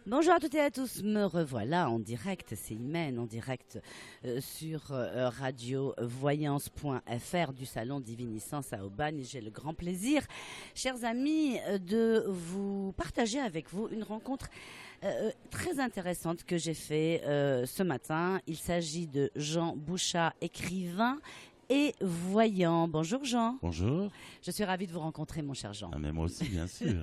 Bonjour à toutes et à tous, me revoilà en direct, c'est Imen, en direct sur radiovoyance.fr du salon Diviniscence à Aubagne. J'ai le grand plaisir, chers amis, de vous partager avec vous une rencontre très intéressante que j'ai fait ce matin. Il s'agit de Jean Bouchat, écrivain et voyant. Bonjour Jean. Bonjour. Je suis ravie de vous rencontrer, mon cher Jean. Ah, mais moi aussi, bien sûr.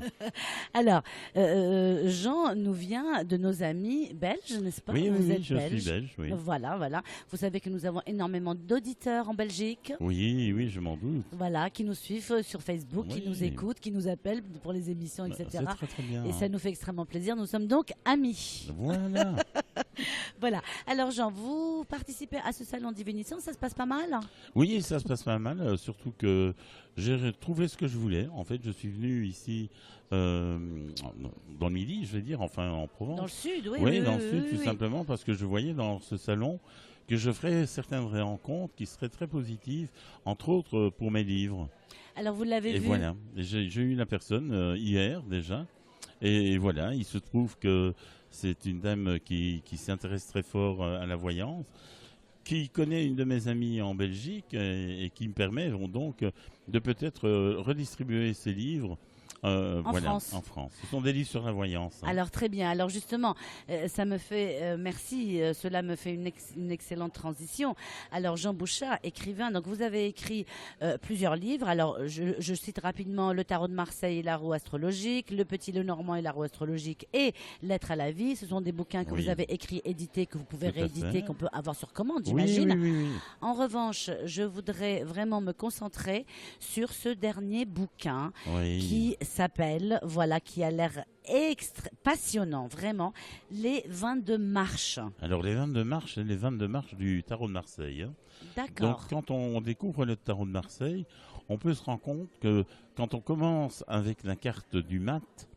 Alors, Jean nous vient de nos amis belges, n'est-ce pas? Oui, Vous oui, êtes je belge. suis belge, oui. Voilà. Vous savez que nous avons énormément d'auditeurs en Belgique. Oui, oui, je m'en doute. Voilà, qui nous suivent sur Facebook, qui Oui. nous écoutent, qui nous appellent pour les émissions, etc. C'est très très bien. Et ça nous fait extrêmement plaisir. Nous sommes donc amis. Voilà. Voilà. Alors Jean, vous participez à ce salon Diviniscence, ça se passe pas mal? Oui, ça se passe pas mal, surtout que j'ai trouvé ce que je voulais. En fait, je suis venu ici dans le Midi, je vais dire, enfin en Provence. Dans le sud, oui. Oui, dans le sud, tout oui. simplement, parce que je voyais dans ce salon que je ferais certaines rencontres qui seraient très positives, entre autres pour mes livres. Alors vous l'avez Et vu. voilà, j'ai eu la personne hier déjà. Et voilà, il se trouve que c'est une dame qui s'intéresse très fort à la voyance, qui connaît une de mes amies en Belgique et qui me permet donc de peut-être redistribuer ses livres France. en France. Ce sont des livres sur la voyance. Hein. Alors très bien. Alors justement, ça me fait merci. Cela me fait une excellente transition. Alors Jean Bouchat, écrivain. Donc vous avez écrit plusieurs livres. Alors je cite rapidement Le Tarot de Marseille et la roue astrologique, Le Petit Lenormand et la roue astrologique et Lettres à la vie. Ce sont des bouquins que vous avez écrits, édités, que vous pouvez rééditer, qu'on peut avoir sur commande, j'imagine. Oui. En revanche, je voudrais vraiment me concentrer sur ce dernier bouquin qui s'appelle, voilà, qui a l'air passionnant, vraiment, Les 22 marches. Alors les 22 marches, c'est les 22 marches du Tarot de Marseille. Hein. D'accord. Donc quand on découvre le Tarot de Marseille, on peut se rendre compte que quand on commence avec la carte du mat,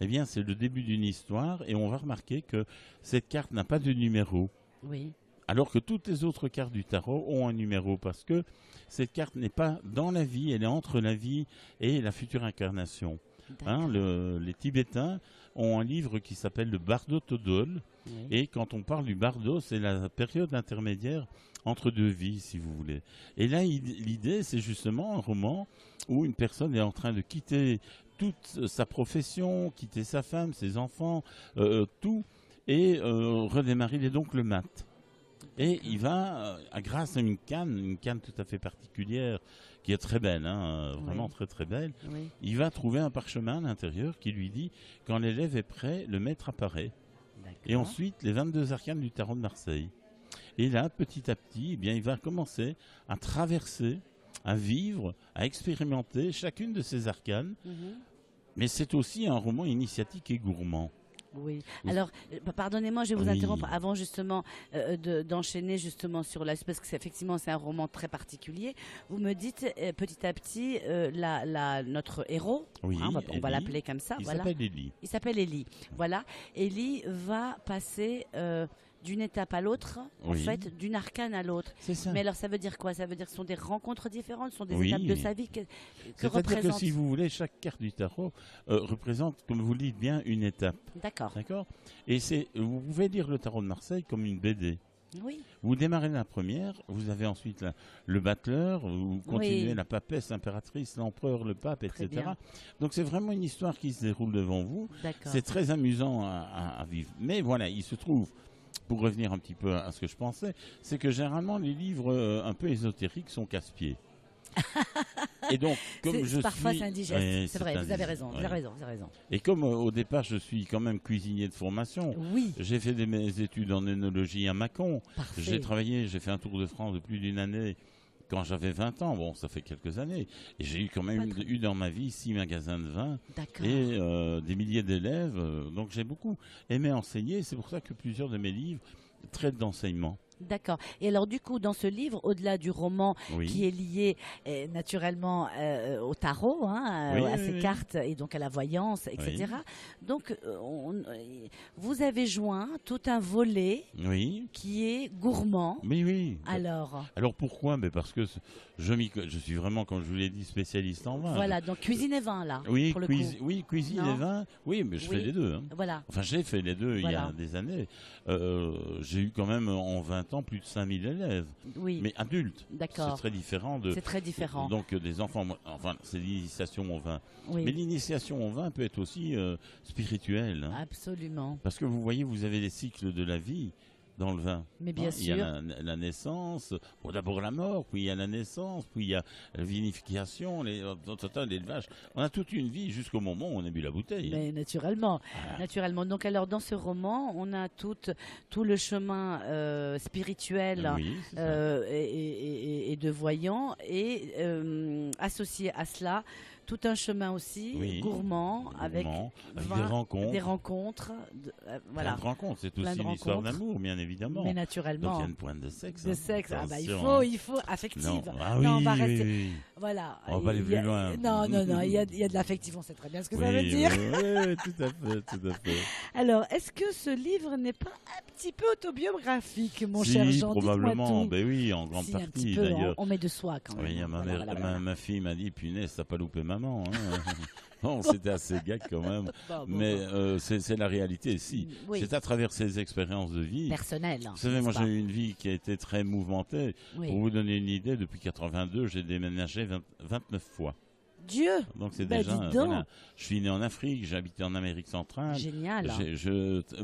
eh bien c'est le début d'une histoire et on va remarquer que cette carte n'a pas de numéro. Oui. Alors que toutes les autres cartes du tarot ont un numéro parce que cette carte n'est pas dans la vie, elle est entre la vie et la future incarnation. Hein, les Tibétains ont un livre qui s'appelle le Bardo Todol et quand on parle du Bardo, c'est la période intermédiaire entre deux vies, si vous voulez. Et là, l'idée, c'est justement un roman où une personne est en train de quitter toute sa profession, quitter sa femme, ses enfants, tout, et redémarrer. Il est donc le mat. Et il va, grâce à une canne tout à fait particulière, qui est très belle, hein, vraiment très très belle, il va trouver un parchemin à l'intérieur qui lui dit, quand l'élève est prêt, le maître apparaît. Et ensuite, les 22 arcanes du Tarot de Marseille. Et là, petit à petit, eh bien, il va commencer à traverser, à vivre, à expérimenter chacune de ces arcanes. Mais c'est aussi un roman initiatique et gourmand. Oui. Alors, pardonnez-moi, je vais vous interrompre avant justement d'enchaîner justement sur la parce que effectivement c'est un roman très particulier. Vous me dites petit à petit notre héros, on va l'appeler comme ça. Il s'appelle Élie. Il s'appelle Élie. Voilà. Élie va passer d'une étape à l'autre, en fait, d'une arcane à l'autre. C'est ça. Mais alors, ça veut dire quoi? Ça veut dire que ce sont des rencontres différentes, ce sont des étapes de sa vie que c'est-à-dire que si vous voulez, chaque carte du tarot représente, comme vous le dites bien, une étape. D'accord. Et vous pouvez lire le Tarot de Marseille comme une BD. Oui. Vous démarrez la première, vous avez ensuite le battleur, vous continuez la papesse, l'impératrice, l'empereur, le pape, etc. Donc c'est vraiment une histoire qui se déroule devant vous. C'est très amusant à vivre. Mais voilà, il se trouve, pour revenir un petit peu à ce que je pensais, c'est que généralement les livres un peu ésotériques sont casse-pieds. Et donc, comme parfois c'est indigeste. C'est vrai, vous avez raison. Et comme au départ je suis quand même cuisinier de formation, j'ai fait mes études en œnologie à Mâcon. J'ai fait un tour de France de plus d'une année. Quand j'avais 20 ans, bon, ça fait quelques années, et j'ai eu quand même eu dans ma vie 6 magasins de vin et des milliers d'élèves, donc j'ai beaucoup aimé enseigner. C'est pour ça que plusieurs de mes livres traitent d'enseignement. D'accord. Et alors du coup, dans ce livre, au-delà du roman Oui. qui est lié naturellement au tarot, hein, Oui, à oui, ces oui. cartes et donc à la voyance, etc. Oui. Donc, vous avez joint tout un volet Oui. qui est gourmand. Oui, oui. Alors, Alors pourquoi? Mais parce que je suis vraiment, comme je vous l'ai dit, spécialiste en vin. voilà, donc cuisine et vin là, Oui, pour le coup. oui, cuisine Non. et vin. Oui, mais je Oui. fais les deux, hein. Voilà, Enfin, j'ai fait les deux il y a Voilà. des années. J'ai eu quand même en 20 ans plus de 5000 élèves, oui, mais adultes. C'est d'accord. très différent de C'est très différent. donc des enfants. Enfin, c'est l'initiation au vin. Oui, Mais l'initiation au vin peut être aussi spirituelle, hein. absolument. Parce que vous voyez, vous avez les cycles de la vie dans le vin. Mais bien Il y a sûr. la naissance, bon, d'abord la mort, puis il y a la naissance, puis il y a la vinification, l'élevage. On a toute une vie jusqu'au moment où on a bu la bouteille, hein. Mais naturellement, Voilà. naturellement. Donc alors dans ce roman, on a tout le chemin spirituel Oui, c'est ça. et de voyant et associé à cela tout un chemin aussi Oui. gourmand avec Gourmand, avec vin, des rencontres. des rencontres, voilà. Plein de rencontres. C'est Plein aussi de l'histoire rencontres. d'amour, bien évidemment. Mais Donc il y naturellement, a une pointe de sexe. de hein. sexe. Ah bah, Attention, il faut affective. Non, Non, on va oui, rester. oui. Voilà. On va pas aller Il y plus a- loin. Non, non, non. Il y a de l'affectif. On sait très bien ce que ça Oui, veut dire. oui, tout à fait, tout à fait. Alors, est-ce que ce livre n'est pas un petit peu autobiographique, mon Si, cher Jean? Dites-moi probablement. tout. Ben oui, en grande Si, un partie petit peu, d'ailleurs. on met de soi quand même. Oui, ma, Voilà, mère, voilà, voilà. ma fille m'a dit, punaise, t'as pas loupé maman, hein. Bon, c'était assez gag quand même. Bon, Mais bon. c'est la réalité, si. Oui. C'est à travers ces expériences de vie. Personnel. Vous savez, moi j'ai eu une vie qui a été très mouvementée. Oui. Pour vous donner une idée, depuis 82, j'ai déménagé 29 fois. Dieu, Donc c'est bah, déjà. dis donc. Voilà. Je suis né en Afrique, j'ai habité en Amérique centrale. Génial.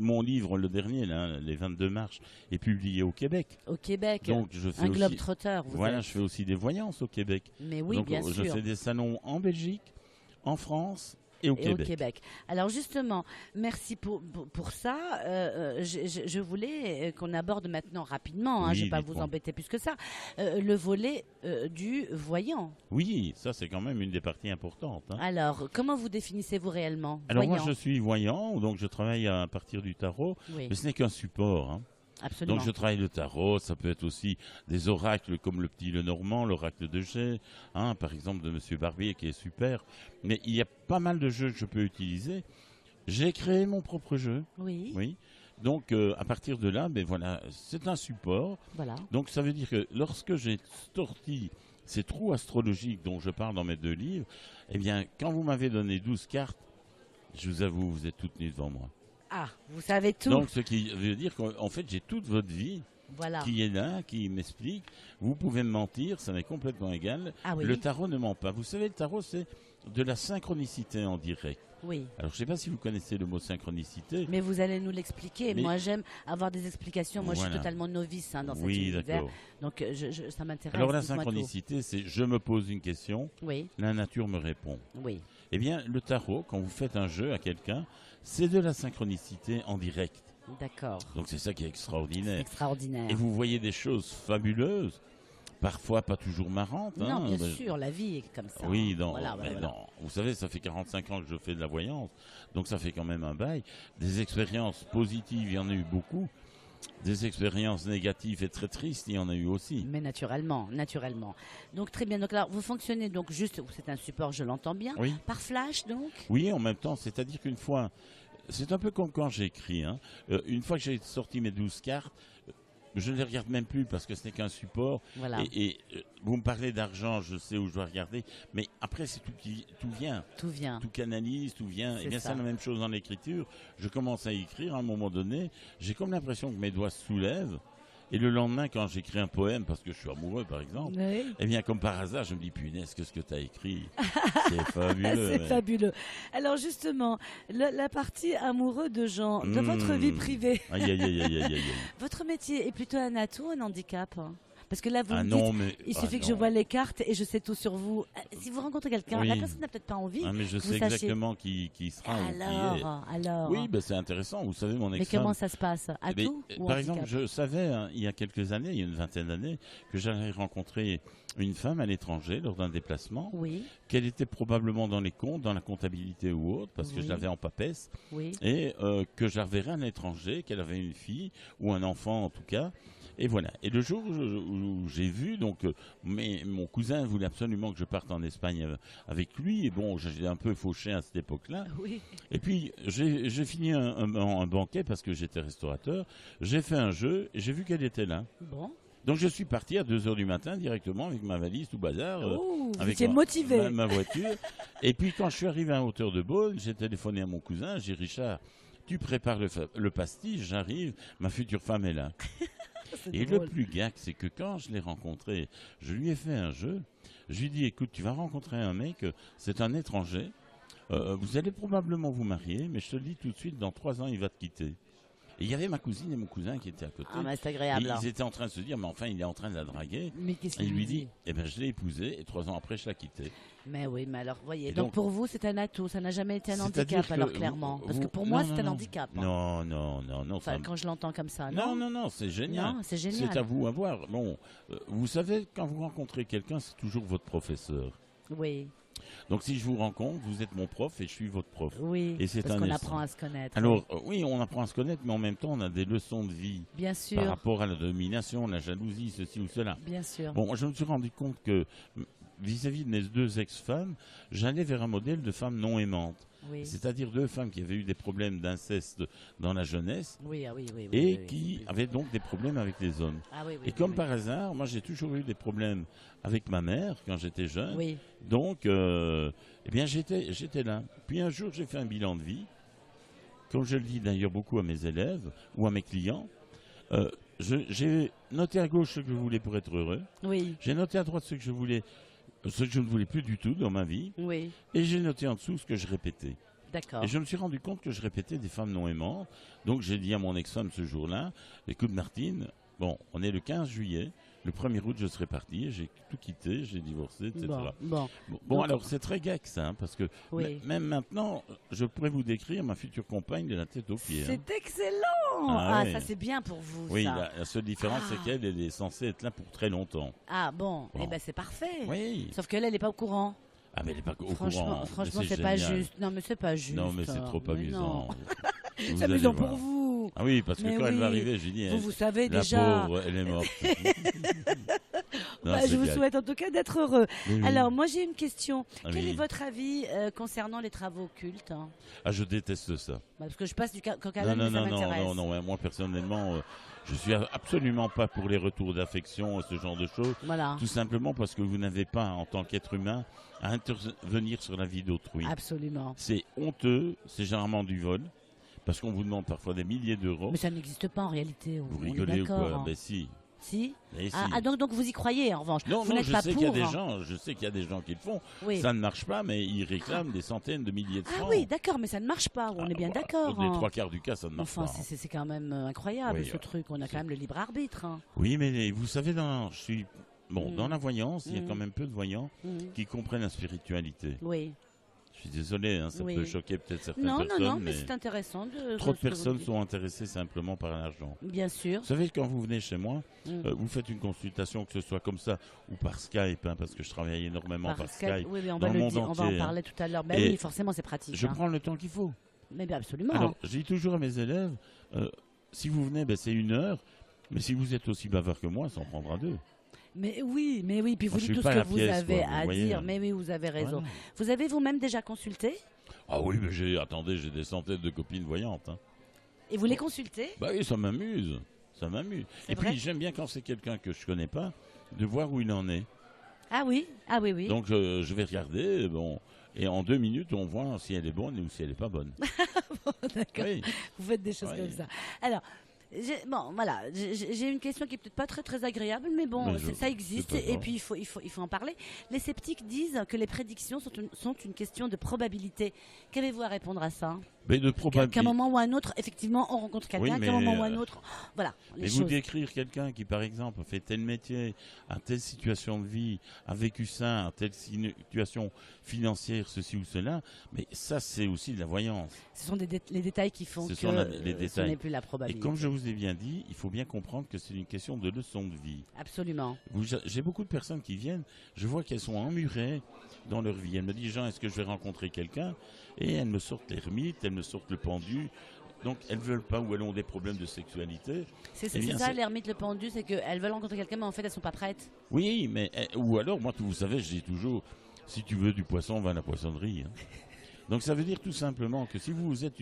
Mon livre, le dernier, là, les 22 marches, est publié au Québec. Au Québec, Donc je fais un aussi, globe-trotteur. vous voilà, êtes. je fais aussi des voyances au Québec. Mais oui, Donc bien je sûr. fais des salons en Belgique, en France et au Et Québec. au Québec. Alors justement, merci pour ça. Je voulais qu'on aborde maintenant rapidement, hein, Oui, je ne vais pas vous dites-moi. embêter plus que ça, le volet du voyant. Oui, ça c'est quand même une des parties importantes, hein. Alors, comment vous définissez-vous réellement? Alors voyant. moi je suis voyant, donc je travaille à partir du tarot, Oui, mais ce n'est qu'un support, hein. absolument. Donc je travaille le tarot, ça peut être aussi des oracles comme le petit Lenormand, l'oracle de G, hein, par exemple de Monsieur Barbier qui est super. Mais il y a pas mal de jeux que je peux utiliser. J'ai créé mon propre jeu, Oui, oui. Donc à partir de là, ben voilà, c'est un support. voilà. Donc ça veut dire que lorsque j'ai sorti ces trous astrologiques dont je parle dans mes 2 livres, eh bien quand vous m'avez donné 12 cartes, je vous avoue, vous êtes toutes nues devant moi. Ah, vous savez tout. Donc ce qui veut dire qu'en fait j'ai toute votre vie Voilà. qui est là, qui m'explique. Vous pouvez me mentir, ça m'est complètement égal. Ah oui. Le tarot ne ment pas. Vous savez, le tarot, c'est de la synchronicité en direct. Oui. Alors, je ne sais pas si vous connaissez le mot synchronicité. Mais vous allez nous l'expliquer. Mais- Moi, j'aime avoir des explications. Moi, je Voilà. suis totalement novice hein, dans cet Oui, univers. d'accord. Donc, ça m'intéresse. Alors, la Dites-moi tout. synchronicité, c'est je me pose une question, Oui, la nature me répond. oui. Eh bien, le tarot, quand vous faites un jeu à quelqu'un, c'est de la synchronicité en direct. D'accord. Donc, c'est ça qui est C'est extraordinaire. extraordinaire. Et vous voyez des choses fabuleuses, parfois pas toujours marrantes. Non, hein. bien Ben, sûr, la vie est comme ça. Oui, hein. Voilà, mais voilà. non. Vous savez, ça fait 45 ans que je fais de la voyance, donc ça fait quand même un bail. Des expériences positives, il y en a eu beaucoup. Des expériences négatives et très tristes, il y en a eu aussi. Mais naturellement, naturellement. Donc très bien. Donc alors, vous fonctionnez donc juste, c'est un support, je l'entends bien, Oui, par flash donc. oui, en même temps, c'est-à-dire qu'une fois, c'est un peu comme quand j'écris, hein. Une fois que j'ai sorti mes 12 cartes, je ne les regarde même plus parce que ce n'est qu'un support. Voilà, Et vous me parlez d'argent, je sais où je dois regarder, mais après, c'est tout vient. tout vient. Tout canalise, tout vient. C'est Et bien, ça. c'est la même chose dans l'écriture. Je commence à écrire, à un moment donné, j'ai comme l'impression que mes doigts se soulèvent. Et le lendemain, quand j'écris un poème, parce que je suis amoureux, par exemple, Oui. eh bien, comme par hasard, je me dis, punaise, qu'est-ce que tu as écrit? C'est fabuleux. C'est ouais. fabuleux. Alors justement, la partie amoureux de Jean, de votre vie privée, Aïe, aïe, aïe, aïe, aïe, aïe. votre métier est plutôt un atout ou un handicap? Parce que là, vous Ah me non, dites, mais. il ah suffit que je non. vois les cartes et je sais tout sur vous. Si vous rencontrez quelqu'un, Oui. la personne n'a peut-être pas envie. Ah, mais je vous sais sachiez. exactement qui sera ou qui est. Alors. Oui, ben, c'est intéressant. Vous savez, mon Mais ex-femme. comment ça se passe? Eh bien, Atout ou par handicap? exemple, je savais, hein, il y a quelques années, il y a une vingtaine d'années, que j'allais rencontrer une femme à l'étranger lors d'un déplacement, Oui, qu'elle était probablement dans les comptes, dans la comptabilité ou autre, parce que Oui. je l'avais en papesse, oui. et que je la reverrais à l'étranger, qu'elle avait une fille, ou un enfant en tout cas, Et voilà. Et le jour où j'ai vu, donc, mon cousin voulait absolument que je parte en Espagne avec lui. Et bon, j'étais un peu fauché à cette époque-là. Oui. Et puis, j'ai fini un banquet parce que j'étais restaurateur. J'ai fait un jeu et j'ai vu qu'elle était là. Bon. Donc, je suis parti à 2 heures du matin directement avec ma valise, tout bazar. Oh, vous avec étiez motivé. ma voiture. Et puis, quand je suis arrivé à hauteur de Beaune, j'ai téléphoné à mon cousin. J'ai dit, Richard, tu prépares le pastis, j'arrive, ma future femme est là. Et drôle. le plus gag, c'est que quand je l'ai rencontré, je lui ai fait un jeu. Je lui ai dit, écoute, tu vas rencontrer un mec, c'est un étranger. Vous allez probablement vous marier, mais je te le dis tout de suite, dans 3 ans, il va te quitter. Et il y avait ma cousine et mon cousin qui étaient à côté. Ah, mais c'est agréable. Et Là. ils étaient en train de se dire, mais enfin, il est en train de la draguer. Mais qu'est-ce Et il qu'il lui dit, eh ben, je l'ai épousée et 3 ans après, je l'ai quittée. Mais oui, mais alors, voyez. Et Donc, donc, pour vous, c'est un atout. Ça n'a jamais été un c'est-à-dire handicap, alors que clairement. Parce vous- que pour non, moi, non, c'est un non. handicap. Hein. Non. Enfin, ça- quand je l'entends comme ça, non, c'est génial. Non, c'est génial. C'est à vous à voir. Bon, vous savez, quand vous rencontrez quelqu'un, c'est toujours votre professeur. Oui, Donc si je vous rencontre, vous êtes mon prof et je suis votre prof. oui. Et c'est parce un qu'on essai. apprend à se connaître. Alors oui, on apprend à se connaître, mais en même temps, on a des leçons de vie Bien par sûr, rapport à la domination, la jalousie, ceci ou cela. bien sûr. Bon, moi, je me suis rendu compte que vis-à-vis de mes 2 ex-femmes, j'allais vers un modèle de femme non aimante. Oui, C'est-à-dire 2 femmes qui avaient eu des problèmes d'inceste dans la jeunesse oui, ah oui, oui. et oui, qui oui. avaient donc des problèmes avec les hommes. Ah oui, oui. Et oui, comme oui. par hasard, moi j'ai toujours eu des problèmes avec ma mère quand j'étais jeune. Oui, Donc, eh bien, j'étais là. Puis un jour, j'ai fait un bilan de vie. Comme je le dis d'ailleurs beaucoup à mes élèves ou à mes clients, j'ai noté à gauche ce que je voulais pour être heureux. oui, J'ai noté à droite ce que je voulais, ce que je ne voulais plus du tout dans ma vie. oui. Et j'ai noté en dessous ce que je répétais. D'accord. Et je me suis rendu compte que je répétais des femmes non aimantes. Donc j'ai dit à mon ex-femme ce jour-là, écoute Martine, bon, on est le 15 juillet, le 1er août je serai parti, j'ai tout quitté, j'ai divorcé, etc. Bon. Bon, Donc- alors c'est très gag ça, hein, parce que Oui. même maintenant, je pourrais vous décrire ma future compagne de la tête aux pieds. hein. C'est excellent. Ah Ah, ouais. ça c'est bien pour vous. Oui, ça. la seule différence Ah. c'est qu'elle elle est censée être là pour très longtemps. Ah bon, Bon. eh ben c'est parfait. Oui. Sauf qu'elle, elle n'est pas au courant. Ah mais elle n'est pas au Franchement, courant. franchement, Mais c'est pas génial. juste. Non, mais c'est pas juste. Non mais c'est trop Mais amusant. non. Vous C'est allez amusant voir. pour vous. Ah oui, parce que Mais quand elle oui. va arriver, j'ai dit, Vous savez la déjà. pauvre, elle est morte. Non, Bah, c'est je vous gag. souhaite en tout cas d'être heureux. Oui, oui. Alors, moi j'ai une question. Ah Quel oui. est votre avis concernant les travaux occultes hein Ah, je déteste ça. Bah, parce que je passe du coq à Non, l'âne, non, mais ça non, non, m'intéresse. non, non, ouais, moi personnellement, je suis absolument pas pour les retours d'affection et ce genre de choses. Voilà, Tout simplement parce que vous n'avez pas, en tant qu'être humain, à intervenir sur la vie d'autrui. absolument. C'est honteux, c'est généralement du vol, parce qu'on vous demande parfois des milliers d'euros. Mais ça n'existe pas en réalité. Vous on est rigolez ou d'accord, quoi hein. Ben si. Si Eh si. donc vous y croyez en revanche. Non, vous non, n'êtes je pas sais pour. qu'il y a des hein. gens, je sais qu'il y a des gens qui le font. Oui. Ça ne marche pas, mais ils réclament des centaines de milliers de Ah francs. oui, d'accord, mais ça ne marche pas. On Ah, est bien voilà. d'accord. Les hein. 3/4 du cas, ça ne marche Enfin, pas. hein. c'est quand même incroyable Oui, ce truc. On a quand même le libre arbitre. hein. Oui, mais vous savez, je suis bon Mm. dans la voyance. Il y a Mm. quand même peu de voyants Mhm. qui comprennent la spiritualité. Oui. Je suis désolé, hein, ça Oui. peut choquer peut-être certaines Non, personnes, non, mais mais c'est intéressant. trop de ce que vous personnes dites. sont intéressées simplement par l'argent. Bien sûr. Vous savez, quand vous venez chez moi, Mm. vous faites une consultation, que ce soit comme ça ou par Skype, hein, parce que je travaille énormément par Skype. Oui, on dans va le le monde dire, on va en entier, hein. parler tout à l'heure. Ben Et oui, forcément, c'est pratique. Je hein. prends le temps qu'il faut. Mais bien absolument. Alors, je dis toujours à mes élèves, si vous venez, ben, c'est 1 heure, mais si vous êtes aussi bavard que moi, ça en prendra 2. Mais oui, puis vous Moi, je dites suis tout pas ce que la vous pièce, avez quoi, vous à voyez, dire. hein. Mais oui, vous avez raison. Voilà. Vous avez vous-même déjà consulté Ah oui, mais attendez, j'ai des centaines de copines voyantes. hein. et vous les consultez Bah oui, ça m'amuse. Ça m'amuse. C'est Et vrai puis, j'aime bien quand c'est quelqu'un que je connais pas, de voir où il en est. Ah oui, oui. Donc, je vais regarder, bon, et en 2 minutes, on voit si elle est bonne ou si elle n'est pas bonne. D'accord. Oui. Vous faites des choses Oui. comme ça. Alors, j'ai une question qui est peut-être pas très très agréable, mais bon, Mais ça existe c'est pas et grave. puis il faut en parler. Les sceptiques disent que les prédictions sont une question de probabilité. Qu'avez-vous à répondre à ça Mais de Qu'à un probabilité. moment ou à un autre, effectivement, on rencontre quelqu'un, Oui, qu'à un mais, moment ou à un autre, voilà, les Mais vous choses. décrire quelqu'un qui, par exemple, fait tel métier, a telle situation de vie, a vécu ça, a telle situation financière, ceci ou cela, mais ça, c'est aussi de la voyance. Ce sont les détails qui font Ce que sont les ce détails. n'est plus la Et probabilité. comme je vous ai bien dit, il faut bien comprendre que c'est une question de leçon de vie. Absolument. J'ai beaucoup de personnes qui viennent, je vois qu'elles sont emmurées dans leur vie. Elles me disent, Jean, est-ce que je vais rencontrer quelqu'un? et elles me sortent l'ermite, elles me sortent le pendu. Donc elles veulent pas ou elles ont des problèmes de sexualité. C'est ça, l'ermite, le pendu, c'est qu'elles veulent rencontrer quelqu'un, mais en fait elles sont pas prêtes. Oui, mais ou alors moi, vous savez, je dis toujours, si tu veux du poisson, va à la poissonnerie. Hein. Donc ça veut dire tout simplement que si vous êtes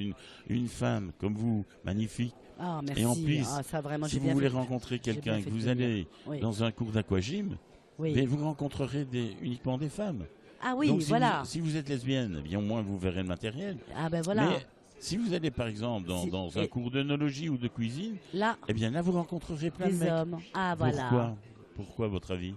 une femme comme vous, magnifique, Ah, merci. et en plus, ça, vraiment, si vous voulez rencontrer quelqu'un et que vous allez dans un cours d'aquagym, vous rencontrerez uniquement des femmes. Ah oui, donc, voilà. Si vous êtes lesbienne, bien au moins vous verrez le matériel. Ah ben voilà. Mais si vous allez par exemple dans un cours d'œnologie ou de cuisine, eh bien là vous rencontrerez plein de mecs. Hommes. Ah voilà. Pourquoi votre avis?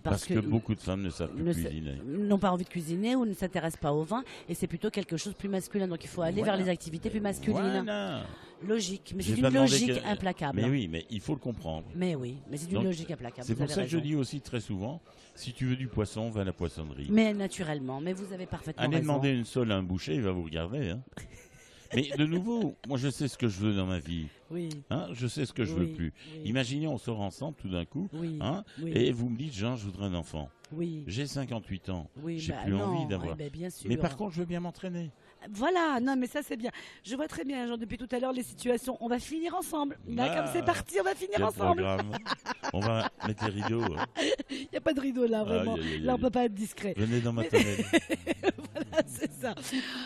Parce que beaucoup de femmes ne savent plus cuisiner. N'ont pas envie de cuisiner ou ne s'intéressent pas au vin, et c'est plutôt quelque chose de plus masculin. Donc il faut aller vers les activités plus masculines. Voilà. Logique, mais c'est une logique implacable. Mais oui, mais il faut le comprendre. Mais c'est une logique implacable. C'est pour ça que je dis aussi très souvent, si tu veux du poisson, va à la poissonnerie. Mais naturellement, mais vous avez parfaitement raison. Allez demander une sole à un boucher, il va vous regarder. Hein. Mais de nouveau, moi je sais ce que je veux dans ma vie. Oui. Hein, je sais ce que je veux plus. Oui. Imaginez, on sort ensemble tout d'un coup, et vous me dites, Jean, je voudrais un enfant. Oui. J'ai 58 ans, j'ai bah plus envie d'avoir. Bien sûr. Mais par contre, je veux bien m'entraîner. Voilà, non mais ça c'est bien. Je vois très bien, Jean, depuis tout à l'heure les situations. On va finir ensemble. Là, comme c'est parti, on va finir ensemble. On va mettre les rideaux. Il n'y a pas de rideau là, vraiment. Là, on peut pas être discret. Venez dans ma tonnelle. Voilà, c'est ça.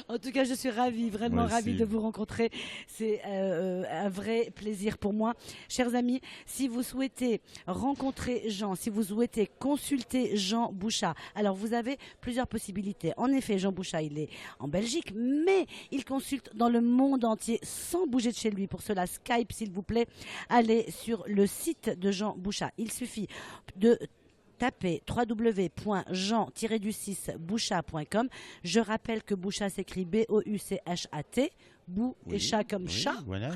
En tout cas, je suis ravie, vraiment ravie de vous rencontrer. C'est un vrai plaisir pour moi. Chers amis, si vous souhaitez rencontrer Jean, si vous souhaitez consulter Jean Bouchat, alors vous avez plusieurs possibilités. En effet, Jean Bouchat, il est en Belgique, mais il consulte dans le monde entier sans bouger de chez lui. Pour cela, Skype, s'il vous plaît, allez sur le site de Jean Bouchat. Il suffit de tapez www.jean-bouchat.com. Je rappelle que Bouchat s'écrit B-O-U-C-H-A-T. Bou et chat comme chat. Voilà.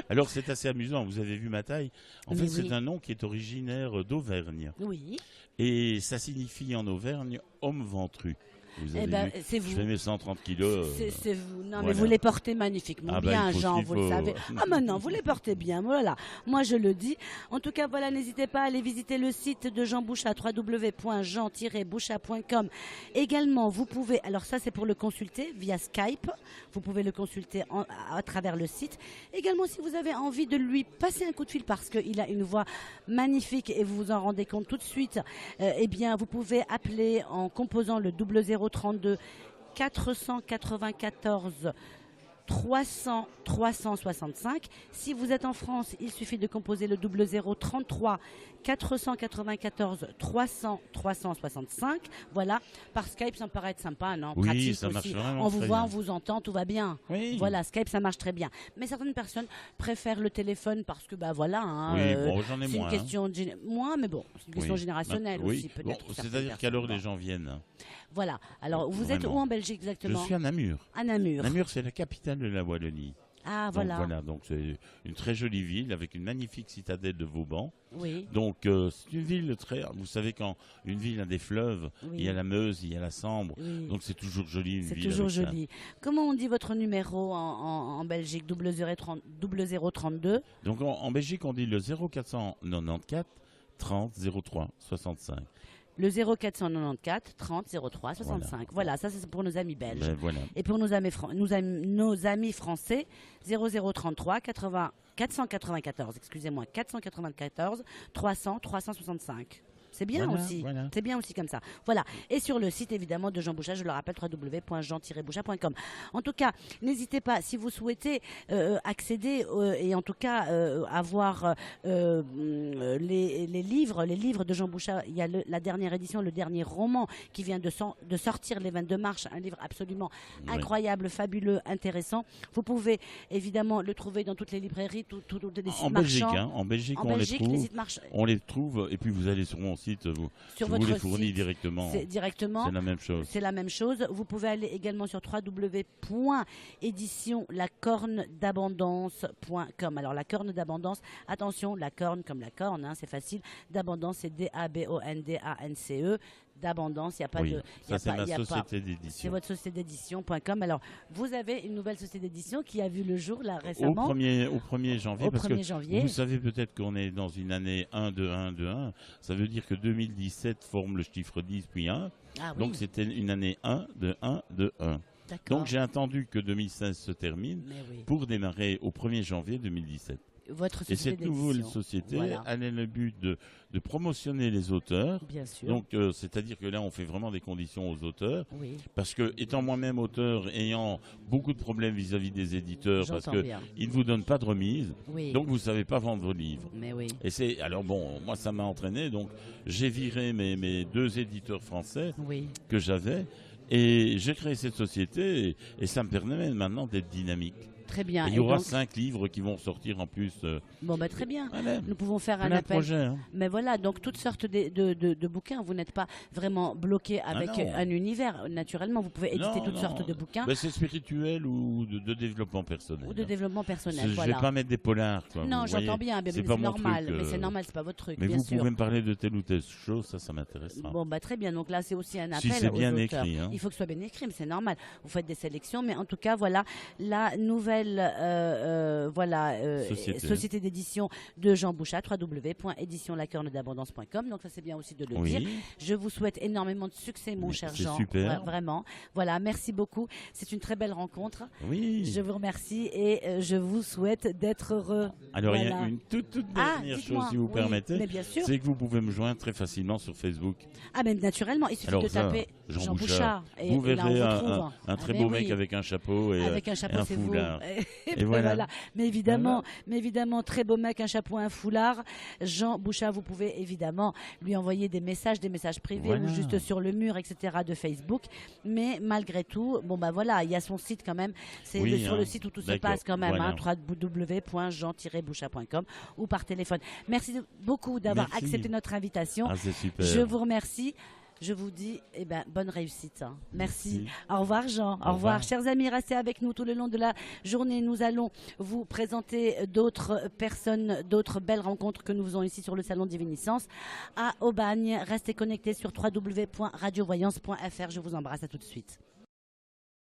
Alors c'est assez amusant, vous avez vu ma taille. En fait, c'est un nom qui est originaire d'Auvergne. Oui. Et ça signifie en Auvergne homme ventru. Vous avez vu, c'est vous. Je fais mes 130 kilos. C'est vous. Non, mais vous les portez magnifiquement bien, Jean, vous le savez. Ah, maintenant, vous les portez bien. Voilà. Moi, je le dis. En tout cas, voilà, n'hésitez pas à aller visiter le site de Jean Bouchat, www.jean-bouchat.com. Également, vous pouvez, alors ça, c'est pour le consulter via Skype. Vous pouvez le consulter à travers le site. Également, si vous avez envie de lui passer un coup de fil parce qu'il a une voix magnifique et vous vous en rendez compte tout de suite, eh bien, vous pouvez appeler en composant le 0032 494 300 365. Si vous êtes en France, il suffit de composer le 0033 494 300 365. Voilà, par Skype, ça me paraît être sympa, non? Oui, pratique ça marche aussi. vraiment. On vous voit, bien. on vous entend, tout va bien. Oui. Voilà, Skype, ça marche très bien. Mais certaines personnes préfèrent le téléphone parce que, bah voilà, hein, oui, bon, j'en ai c'est moins. une question moins, mais bon, c'est une question générationnelle aussi, peut-être. Bon, c'est-à-dire qu'alors les gens viennent. Hein. Voilà. Alors, vous êtes où en Belgique exactement? Je suis à Namur. À Namur. Namur, c'est la capitale de la Wallonie. Ah, donc, voilà. Donc c'est une très jolie ville avec une magnifique citadelle de Vauban. Oui. Donc c'est une ville très. Vous savez, quand une ville a des fleuves, il y a la Meuse, il y a la Sambre. Oui. Donc c'est toujours joli une ville. C'est toujours joli. Comment on dit votre numéro en Belgique? 0032. Donc en Belgique, on dit le 0494 30 03 65. Le 0494 30 03 65. Voilà, ça c'est pour nos amis belges. Ben, voilà. Et pour nos amis français, 0033 494, excusez-moi, 494 300 365. C'est bien aussi. Voilà. C'est bien aussi comme ça. Voilà. Et sur le site évidemment de Jean Bouchat, je le rappelle, www.jean-bouchat.com. En tout cas, n'hésitez pas, si vous souhaitez accéder et en tout cas avoir les livres de Jean Bouchat. Il y a la dernière édition, le dernier roman qui vient de sortir les 22 mars, un livre absolument incroyable, fabuleux, intéressant. Vous pouvez évidemment le trouver dans toutes les librairies, tous les sites marchands. En Belgique, on les trouve, et puis vous allez sur mon site, vous les fournissez directement. C'est la même chose. C'est la même chose. Vous pouvez aller également sur www.éditionlacornedabondance.com. Alors la corne d'abondance, attention, la corne comme la corne, hein, c'est facile. D'abondance, c'est D-A-B-O-N-D-A-N-C-E. D'abondance, il n'y a pas de. Ça, c'est ma société d'édition. C'est votre société d'édition.com. Alors, vous avez une nouvelle société d'édition qui a vu le jour là récemment. Au 1er janvier. Parce que janvier. Vous savez peut-être qu'on est dans une année 1 de 1 de 1. Ça veut dire que 2017 forme le chiffre 10 puis 1. Ah, oui. Donc, c'était une année 1 de 1 de 1. Donc j'ai attendu que 2016 se termine Oui. pour démarrer au 1er janvier 2017. Votre société et cette nouvelle société, elle a le but de promotionner les auteurs. Bien sûr. Donc, c'est-à-dire que là, on fait vraiment des conditions aux auteurs. Oui. Parce que, étant moi-même auteur, ayant beaucoup de problèmes vis-à-vis des éditeurs, parce qu'ils ne vous donnent pas de remise, donc vous ne savez pas vendre vos livres. Mais oui. Et alors bon, moi, ça m'a entraîné. Donc, j'ai viré mes 2 éditeurs français que j'avais. Et j'ai créé cette société et ça me permet maintenant d'être dynamique. Très bien. Et il y aura 5 livres qui vont sortir en plus. Bon, bah, très bien. Voilà. Nous pouvons faire un appel. Projet, hein. Mais voilà, donc toutes sortes de bouquins. Vous n'êtes pas vraiment bloqué avec un univers. Naturellement, vous pouvez éditer toutes sortes de bouquins. Ben, c'est spirituel ou de développement personnel. Ou de développement personnel. Je ne vais pas mettre des polars. Quoi, non, j'entends bien. C'est normal. Mais c'est normal, c'est pas votre truc. Mais bien vous sûr. pouvez me parler de telle ou telle chose, ça m'intéressera. Bon, bah très bien. Donc là, c'est aussi un appel. Si c'est bien aux auteurs. écrit. Hein. Il faut que ce soit bien écrit, mais c'est normal. Vous faites des sélections, mais en tout cas, voilà la nouvelle société d'édition de Jean Bouchat, www.éditionlacornedabondance.com. Donc ça, c'est bien aussi de le dire. Je vous souhaite énormément de succès, mon cher Jean. Super. Vraiment. Voilà, merci beaucoup. C'est une très belle rencontre. Oui. Je vous remercie et je vous souhaite d'être heureux. Alors, il y a une toute dernière chose, si vous permettez. C'est que vous pouvez me joindre très facilement sur Facebook. Ah, mais naturellement, il suffit de taper Jean Bouchat. Et vous verrez un très beau mec avec un chapeau et un foulard. Et voilà. Mais évidemment, très beau mec, un chapeau, un foulard. Jean Bouchat, vous pouvez évidemment lui envoyer des messages privés ou juste sur le mur, etc. de Facebook. Mais malgré tout, bon bah voilà, il y a son site quand même. C'est sur le site où tout se passe quand même, www.jean-bouchat.com ou par téléphone. Merci beaucoup d'avoir accepté notre invitation. C'est super. Je vous remercie. Je vous dis bonne réussite. Merci. Au revoir Jean. Au revoir. Chers amis, restez avec nous tout le long de la journée. Nous allons vous présenter d'autres personnes, d'autres belles rencontres que nous faisons ici sur le Salon Diviniscence à Aubagne. Restez connectés sur www.radiovoyance.fr. Je vous embrasse. À tout de suite.